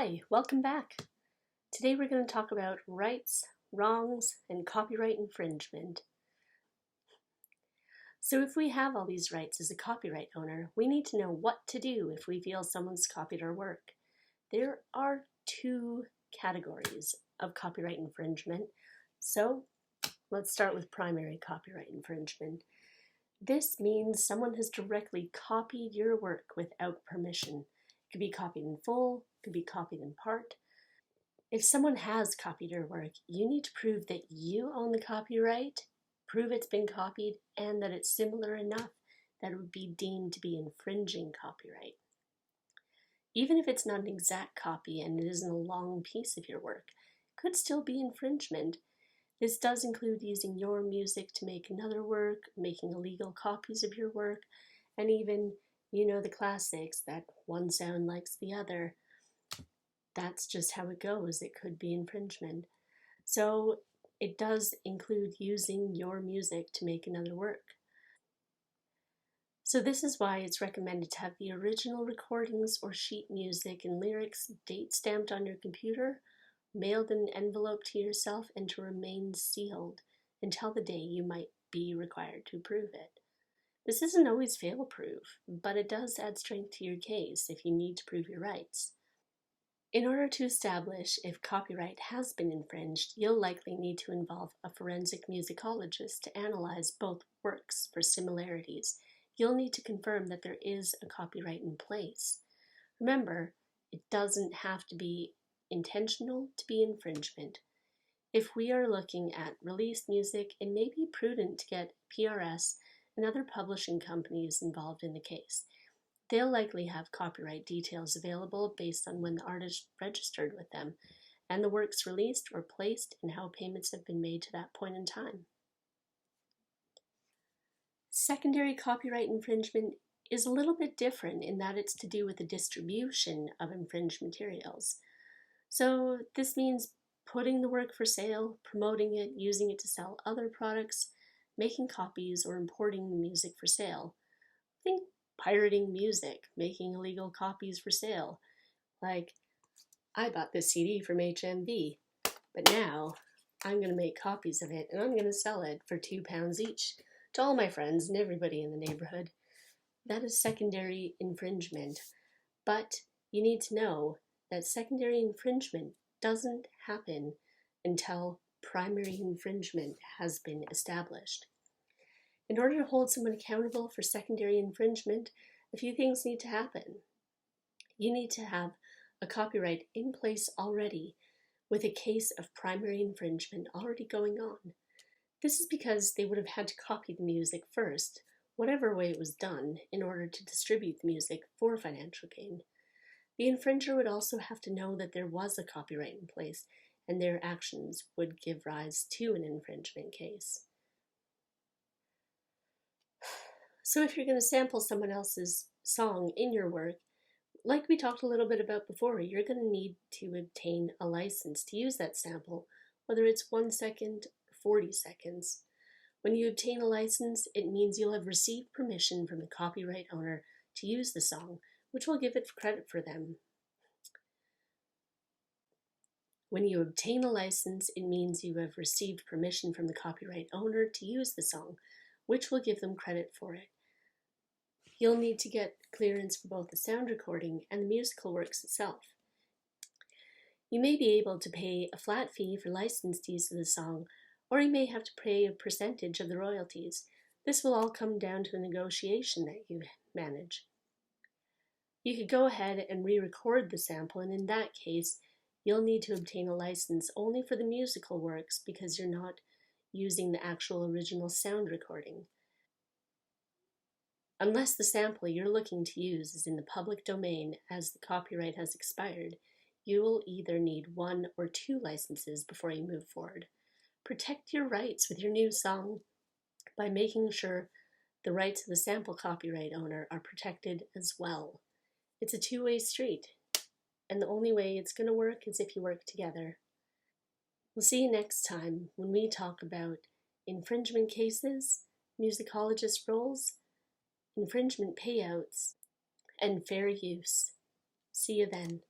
Hi, welcome back. Today we're going to talk about rights, wrongs, and copyright infringement. So if we have all these rights as a copyright owner, we need to know what to do if we feel someone's copied our work. There are two categories of copyright infringement. So let's start with primary copyright infringement. This means someone has directly copied your work without permission. It could be copied in full, it could be copied in part. If someone has copied your work, you need to prove that you own the copyright, prove it's been copied, and that it's similar enough that it would be deemed to be infringing copyright. Even if it's not an exact copy and it isn't a long piece of your work, it could still be infringement. This does include using your music to make another work, making illegal copies of your work, and even, the classics that one sound likes the other. That's just how it goes. It could be infringement. So it does include using your music to make another work. So this is why it's recommended to have the original recordings or sheet music and lyrics date stamped on your computer, mailed in an envelope to yourself, and to remain sealed until the day you might be required to prove it. This isn't always fail-proof, but it does add strength to your case if you need to prove your rights. In order to establish if copyright has been infringed, you'll likely need to involve a forensic musicologist to analyze both works for similarities. You'll need to confirm that there is a copyright in place. Remember, it doesn't have to be intentional to be infringement. If we are looking at released music, it may be prudent to get PRS and other publishing companies involved in the case. They'll likely have copyright details available based on when the artist registered with them, and the works released or placed and how payments have been made to that point in time. Secondary copyright infringement is a little bit different in that it's to do with the distribution of infringed materials. So this means putting the work for sale, promoting it, using it to sell other products, making copies, or importing the music for sale. Think pirating music, making illegal copies for sale. Like, I bought this CD from HMV, but now I'm going to make copies of it and I'm going to sell it for £2 each to all my friends and everybody in the neighborhood. That is secondary infringement, but you need to know that secondary infringement doesn't happen until primary infringement has been established. In order to hold someone accountable for secondary infringement, a few things need to happen. You need to have a copyright in place already with a case of primary infringement already going on. This is because they would have had to copy the music first, whatever way it was done, in order to distribute the music for financial gain. The infringer would also have to know that there was a copyright in place, and their actions would give rise to an infringement case. So if you're going to sample someone else's song in your work, like we talked a little bit about before, you're going to need to obtain a license to use that sample, whether it's 1 second or 40 seconds. When you obtain a license, it means you'll have received permission from the copyright owner to use the song, which will give it credit for them. When you obtain a license, it means you have received permission from the copyright owner to use the song, which will give them credit for it. You'll need to get clearance for both the sound recording and the musical works itself. You may be able to pay a flat fee for licensed use of the song, or you may have to pay a percentage of the royalties. This will all come down to a negotiation that you manage. You could go ahead and re-record the sample, and in that case, you'll need to obtain a license only for the musical works because you're not using the actual original sound recording. Unless the sample you're looking to use is in the public domain as the copyright has expired, you will either need 1 or 2 licenses before you move forward. Protect your rights with your new song by making sure the rights of the sample copyright owner are protected as well. It's a two-way street, and the only way it's going to work is if you work together. We'll see you next time when we talk about infringement cases, musicologist roles, infringement payouts, and fair use. See you then.